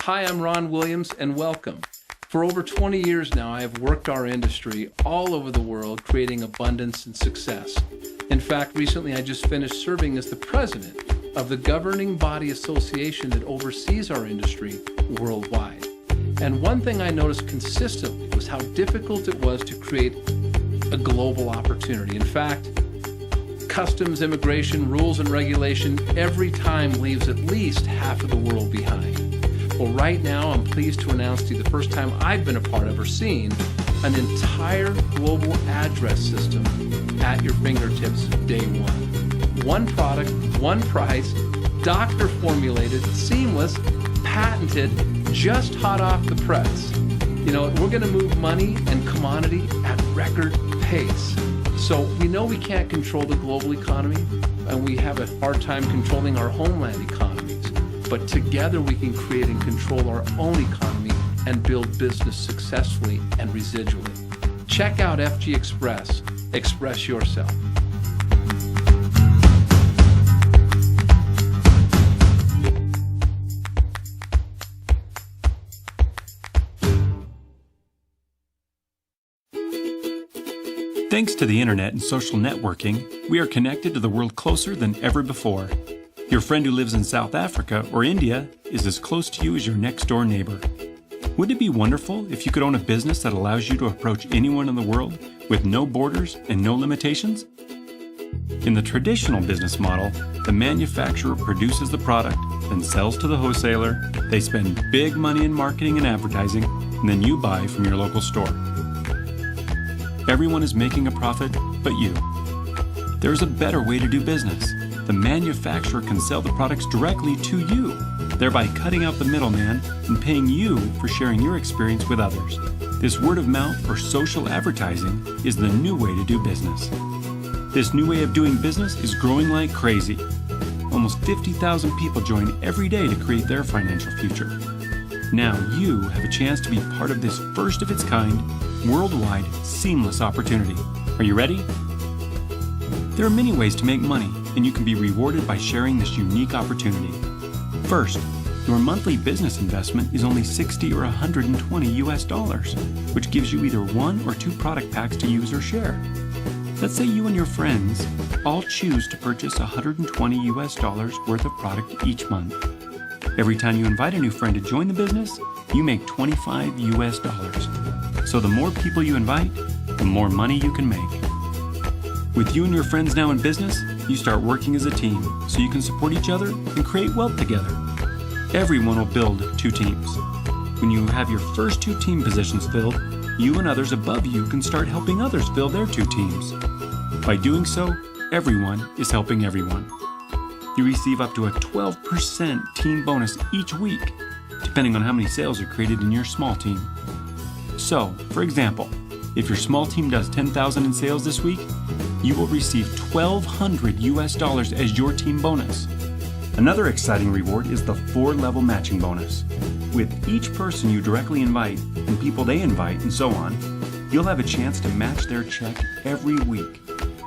Hi, I'm Ron Williams, and welcome. For over 20 years now, I have worked our industry all over the world, creating abundance and success. In fact, recently I just finished serving as the president of the governing body association that oversees our industry worldwide. And one thing I noticed consistently was how difficult it was to create a global opportunity. In fact, customs, immigration, rules, and regulation every time leaves at least half of the world behind. Well, right now, I'm pleased to announce to you the first time I've been a part of or seen an entire global address system at your fingertips day one. One product, one price, doctor formulated, seamless, patented, just hot off the press. You know, we're going to move money and commodity at record pace. So we know we can't control the global economy, and we have a hard time controlling our homeland economies. But together we can create and control our own economy and build business successfully and residually. Check out FGXpress. Express yourself. Thanks to the internet and social networking, we are connected to the world closer than ever before. Your friend who lives in South Africa or India is as close to you as your next-door neighbor. Wouldn't it be wonderful if you could own a business that allows you to approach anyone in the world with no borders and no limitations? In the traditional business model, the manufacturer produces the product, then sells to the wholesaler, they spend big money in marketing and advertising, and then you buy from your local store. Everyone is making a profit but you. There's a better way to do business. The manufacturer can sell the products directly to you, thereby cutting out the middleman and paying you for sharing your experience with others. This word of mouth or social advertising is the new way to do business. This new way of doing business is growing like crazy. Almost 50,000 people join every day to create their financial future. Now you have a chance to be part of this first of its kind, worldwide, seamless opportunity. Are you ready? There are many ways to make money, and you can be rewarded by sharing this unique opportunity. First, your monthly business investment is only $60 or $120 US, which gives you either 1 or 2 product packs to use or share. Let's say you and your friends all choose to purchase $120 US worth of product each month. Every time you invite a new friend to join the business, you make $25 US. So the more people you invite, the more money you can make. With you and your friends now in business, you start working as a team so you can support each other and create wealth together. Everyone will build 2 teams. When you have your first 2 team positions filled, you and others above you can start helping others fill their 2 teams. By doing so, everyone is helping everyone. You receive up to a 12% team bonus each week, depending on how many sales are created in your small team. So, for example, if your small team does $10,000 in sales this week, you will receive $1,200 US as your team bonus. Another exciting reward is the 4-level matching bonus. With each person you directly invite and people they invite and so on, you'll have a chance to match their check every week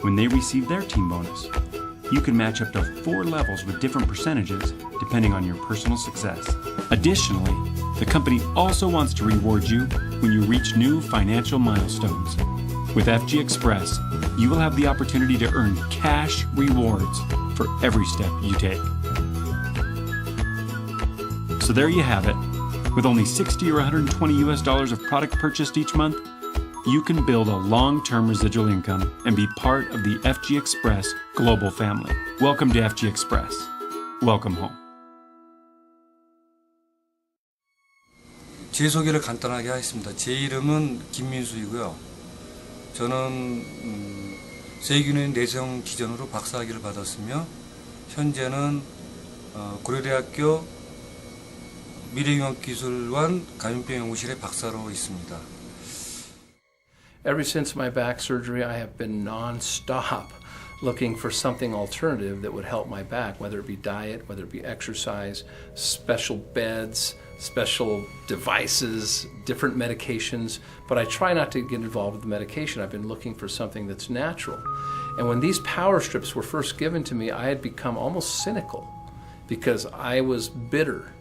when they receive their team bonus. You can match up to 4 levels with different percentages depending on your personal success. Additionally, the company also wants to reward you when you reach new financial milestones. With FGXpress, you will have the opportunity to earn cash rewards for every step you take. So there you have it. With only $60 or $120 US of product purchased each month, you can build a long-term residual income and be part of the FGXpress global family. Welcome to FGXpress. Welcome home. 제 소개를 간단하게 하겠습니다. 제 이름은 김민수이고요. 저는 세균의 내성 기전으로 박사학위를 받았으며 현재는 고려대학교 미래융합기술원 감염병 연구실의 박사로 있습니다. Ever since my back surgery, I have been non-stop looking for something alternative that would help my back, whether it be diet, whether it be exercise, special beds, special devices, different medications, but I try not to get involved with the medication. I've been looking for something that's natural. And when these PowerStrips were first given to me, I had become almost cynical because I was bitter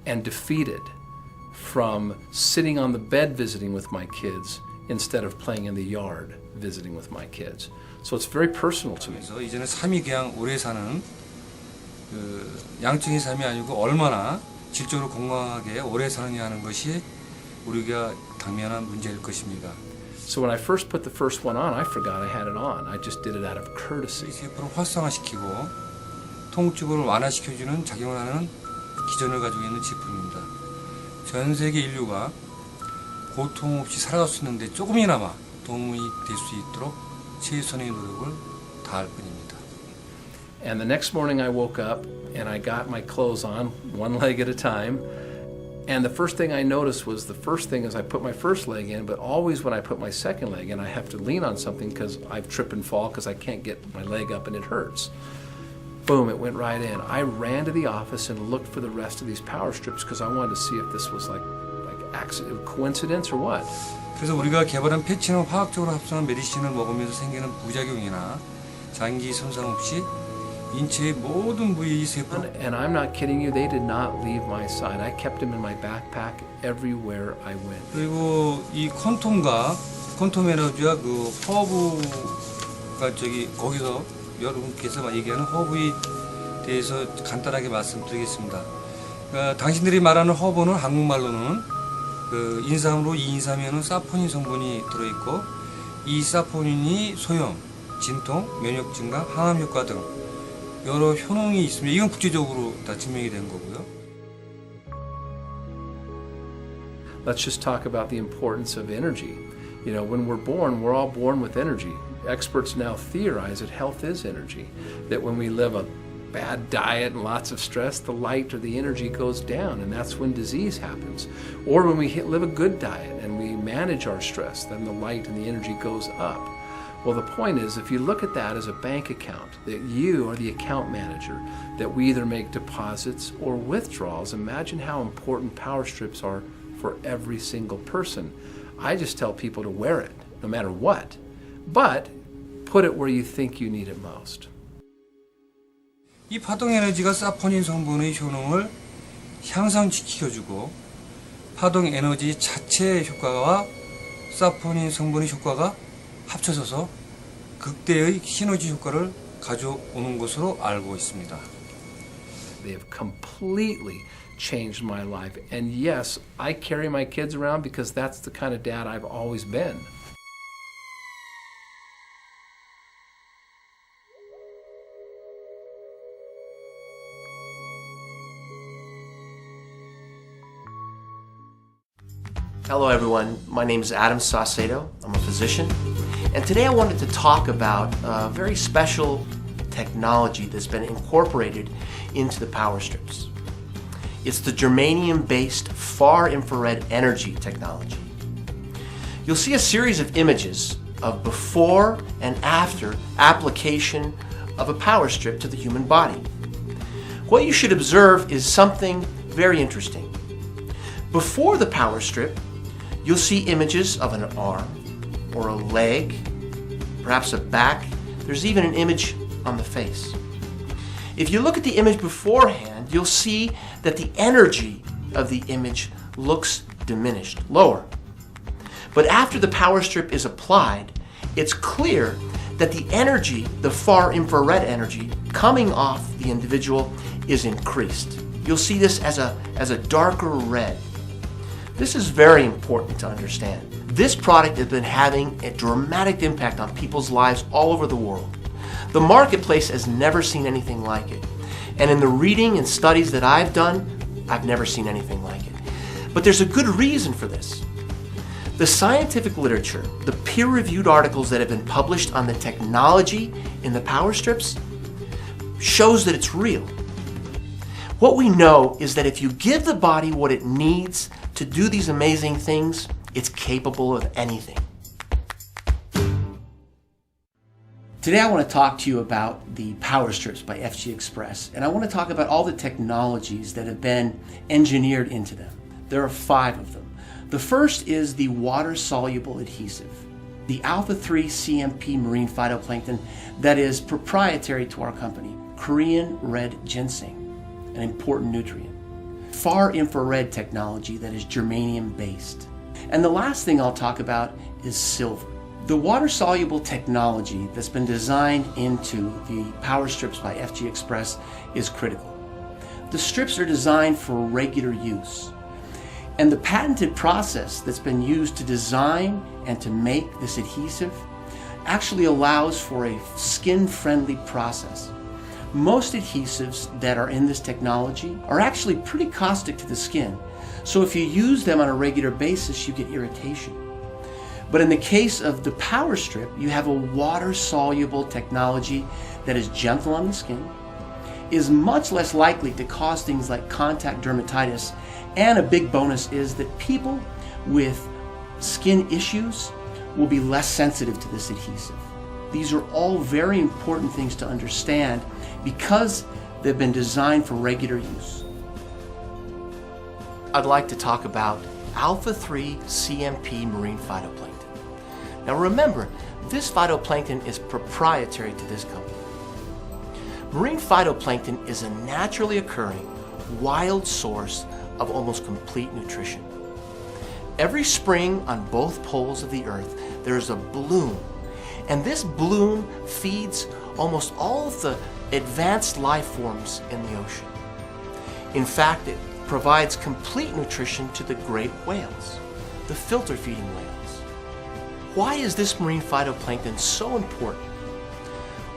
and defeated from sitting on the bed visiting with my kids instead of playing in the yard visiting with my kids. So it's very personal to me. 그래서 이제는 삶이 그냥 오래 사는 양적인 삶이 아니고 얼마나 질적으로 건강하게 오래 사느냐 하는 것이 우리가 당면한 문제일 것입니다. So when I first put the first one on, I forgot I had it on. I just did it out of courtesy. 세포를 활성화시키고 통증을 완화시켜주는 작용을 하는 기전을 가지고 있는 제품입니다. 전 세계 인류가 고통 없이 살아갈 수 있는데 조금이나마 도움이 될 수 있도록 최선의 노력을 다할 뿐입니다. And the next morning I woke up and I got my clothes on, one leg at a time. And the first thing I noticed was the first thing is I put my first leg in, but always when I put my second leg in, I have to lean on something because I trip and fall because I can't get my leg up and it hurts. Boom, it went right in. I ran to the office and looked for the rest of these PowerStrips because I wanted to see if this was like accident, coincidence or what. 그래서 우리가 개발한 패치는 화학적으로 합성한 메디신을 먹으면서 생기는 부작용이나 장기 손상 없이 인체의 모든 부위 세포. And I'm not kidding you, they did not leave my side. I kept them in my backpack everywhere I went. 그리고 이 콘톰 에너지와 그 허브가 거기서 여러분께서 얘기하는 허브에 대해서 간단하게 말씀드리겠습니다. 그러니까 당신들이 말하는 허브는 한국말로는 그 인삼으로 이인삼에는 사포닌 성분이 들어있고 이 사포닌이 소염, 진통, 면역 증가, 항암 효과 등 여러 효능이 있습니다. 이건 국제적으로 다 증명이 된 거고요. Let's just talk about the importance of energy. You know, when we're born, we're all born with energy. Experts now theorize that health is energy, that when we live a bad diet and lots of stress, the light or the energy goes down, and that's when disease happens. Or when we live a good diet and we manage our stress, then the light and the energy goes up. Well, the point is, if you look at that as a bank account, that you are the account manager, that we either make deposits or withdrawals, imagine how important PowerStrips are for every single person. I just tell people to wear it, no matter what, but put it where you think you need it most. 이 파동 에너지가 사포닌 성분의 효능을 향상시켜주고 파동 에너지 자체의 효과와 사포닌 성분의 효과가 합쳐져서 극대의 시너지 효과를 가져오는 것으로 알고 있습니다. They have completely changed my life. And yes, I carry my kids around because that's the kind of dad I've always been. Hello everyone, my name is Adam Saucedo. I'm a physician, and today I wanted to talk about a very special technology that's been incorporated into the PowerStrips. It's the germanium-based far infrared energy technology. You'll see a series of images of before and after application of a PowerStrip to the human body. What you should observe is something very interesting. Before the PowerStrip, you'll see images of an arm or a leg, perhaps a back. There's even an image on the face. If you look at the image beforehand, you'll see that the energy of the image looks diminished, lower. But after the PowerStrip is applied, it's clear that the energy, the far infrared energy, coming off the individual is increased. You'll see this as a darker red. This is very important to understand. This product has been having a dramatic impact on people's lives all over the world. The marketplace has never seen anything like it. And in the reading and studies that I've done, I've never seen anything like it. But there's a good reason for this. The scientific literature, the peer-reviewed articles that have been published on the technology in the PowerStrips shows that it's real. What we know is that if you give the body what it needs to do these amazing things, it's capable of anything. Today I want to talk to you about the PowerStrips by FGXpress, and I want to talk about all the technologies that have been engineered into them. There are 5 of them. The first is the water-soluble adhesive, the alpha-3 CMP marine phytoplankton that is proprietary to our company, Korean red ginseng, an important nutrient. far infrared technology that is germanium based. And the last thing I'll talk about is silver. The water-soluble technology that's been designed into the PowerStrips by FGXpress is critical. The strips are designed for regular use. And the patented process that's been used to design and to make this adhesive actually allows for a skin-friendly process. Most adhesives that are in this technology are actually pretty caustic to the skin. So if you use them on a regular basis, you get irritation. But in the case of the PowerStrip, you have a water-soluble technology that is gentle on the skin, is much less likely to cause things like contact dermatitis, and a big bonus is that people with skin issues will be less sensitive to this adhesive. These are all very important things to understand because they've been designed for regular use. I'd like to talk about alpha-3 CMP marine phytoplankton. Now remember, this phytoplankton is proprietary to this company. Marine phytoplankton is a naturally occurring, wild source of almost complete nutrition. Every spring on both poles of the earth, there is a bloom, and this bloom feeds almost all of the advanced life forms in the ocean. In fact, it provides complete nutrition to the great whales, the filter-feeding whales. Why is this marine phytoplankton so important?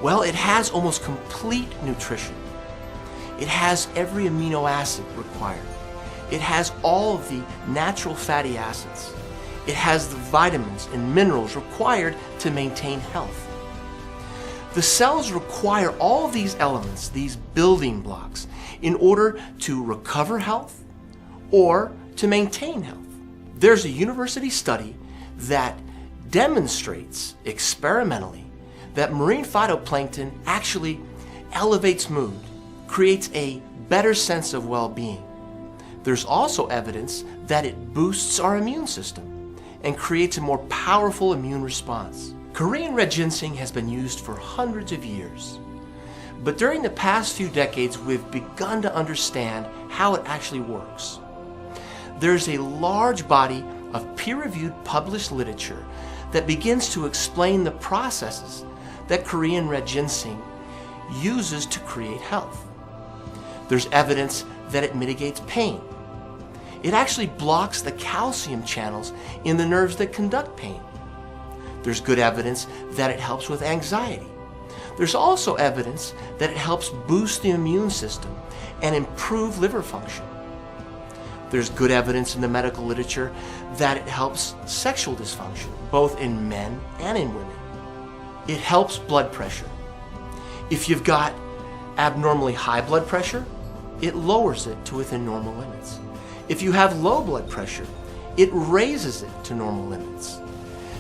Well, it has almost complete nutrition. It has every amino acid required. It has all of the natural fatty acids. It has the vitamins and minerals required to maintain health. The cells require all of these elements, these building blocks, in order to recover health or to maintain health. There's a university study that demonstrates experimentally that marine phytoplankton actually elevates mood, creates a better sense of well-being. There's also evidence that it boosts our immune system and creates a more powerful immune response. Korean red ginseng has been used for hundreds of years, but during the past few decades we've begun to understand how it actually works. There's a large body of peer-reviewed published literature that begins to explain the processes that Korean red ginseng uses to create health. There's evidence that it mitigates pain. It actually blocks the calcium channels in the nerves that conduct pain. There's good evidence that it helps with anxiety. There's also evidence that it helps boost the immune system and improve liver function. There's good evidence in the medical literature that it helps sexual dysfunction, both in men and in women. It helps blood pressure. If you've got abnormally high blood pressure, it lowers it to within normal limits. If you have low blood pressure, it raises it to normal limits.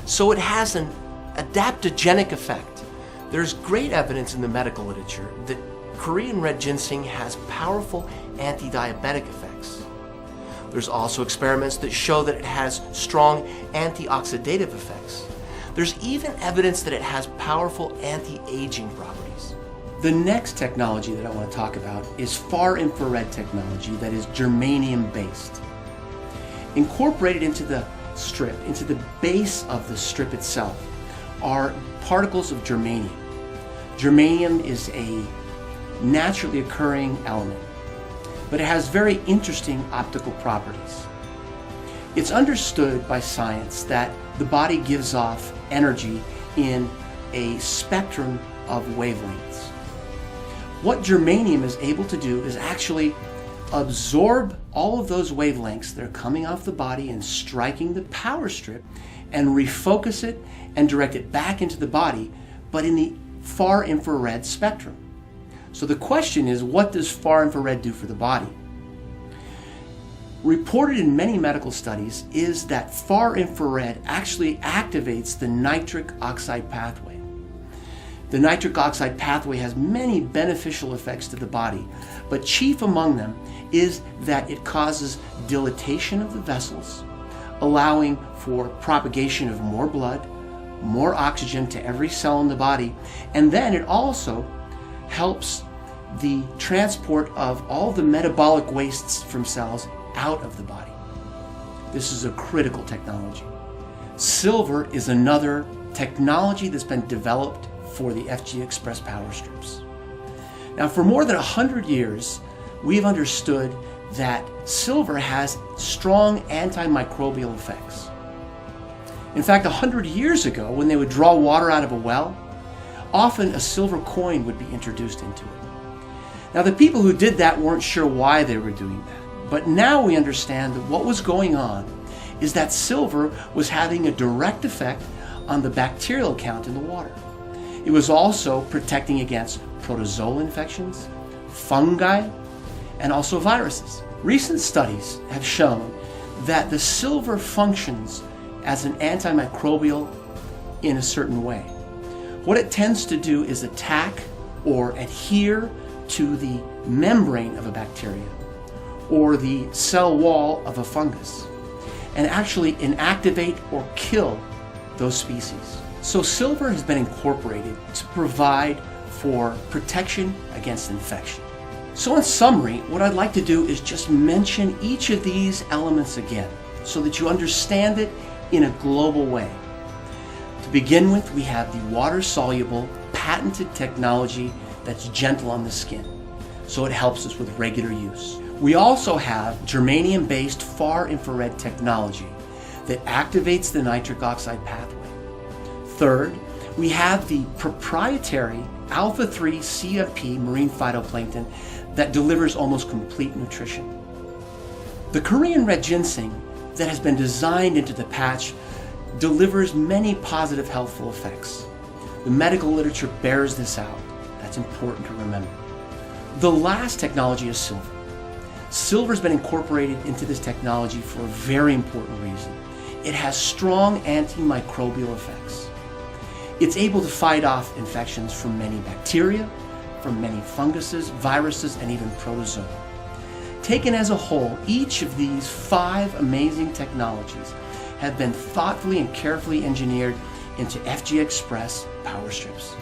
So it has an adaptogenic effect. There's great evidence in the medical literature that Korean red ginseng has powerful anti-diabetic effects. There's also experiments that show that it has strong antioxidative effects. There's even evidence that it has powerful anti-aging properties. The next technology that I want to talk about is far infrared technology that is germanium based. Incorporated into the strip, into the base of the strip itself, are particles of germanium. Germanium is a naturally occurring element, but it has very interesting optical properties. It's understood by science that the body gives off energy in a spectrum of wavelengths. What germanium is able to do is actually absorb all of those wavelengths that are coming off the body and striking the power strip and refocus it and direct it back into the body, but in the far infrared spectrum. So the question is, what does far infrared do for the body? Reported in many medical studies is that far infrared actually activates the nitric oxide pathway. The nitric oxide pathway has many beneficial effects to the body, but chief among them is that it causes dilatation of the vessels, allowing for propagation of more blood, more oxygen to every cell in the body, and then it also helps the transport of all the metabolic wastes from cells out of the body. This is a critical technology. Silver is another technology that's been developed for the FGXpress PowerStrips. Now, for more than 100 years, we've understood that silver has strong antimicrobial effects. In fact, 100 years ago, when they would draw water out of a well, often a silver coin would be introduced into it. Now, the people who did that weren't sure why they were doing that, but now we understand that what was going on is that silver was having a direct effect on the bacterial count in the water. It was also protecting against protozoal infections, fungi, and also viruses. Recent studies have shown that the silver functions as an antimicrobial in a certain way. What it tends to do is attack or adhere to the membrane of a bacteria or the cell wall of a fungus and actually inactivate or kill those species. So silver has been incorporated to provide for protection against infection. So in summary, what I'd like to do is just mention each of these elements again so that you understand it in a global way. To begin with, we have the water-soluble, patented technology that's gentle on the skin, so it helps us with regular use. We also have germanium-based far-infrared technology that activates the nitric oxide pathway. Third, we have the proprietary alpha-3 CFP marine phytoplankton that delivers almost complete nutrition. The Korean red ginseng that has been designed into the patch delivers many positive healthful effects. The medical literature bears this out. That's important to remember. The last technology is silver. Silver has been incorporated into this technology for a very important reason. It has strong antimicrobial effects. It's able to fight off infections from many bacteria, from many funguses, viruses, and even protozoa. Taken as a whole, each of these 5 amazing technologies have been thoughtfully and carefully engineered into FGXpress PowerStrips.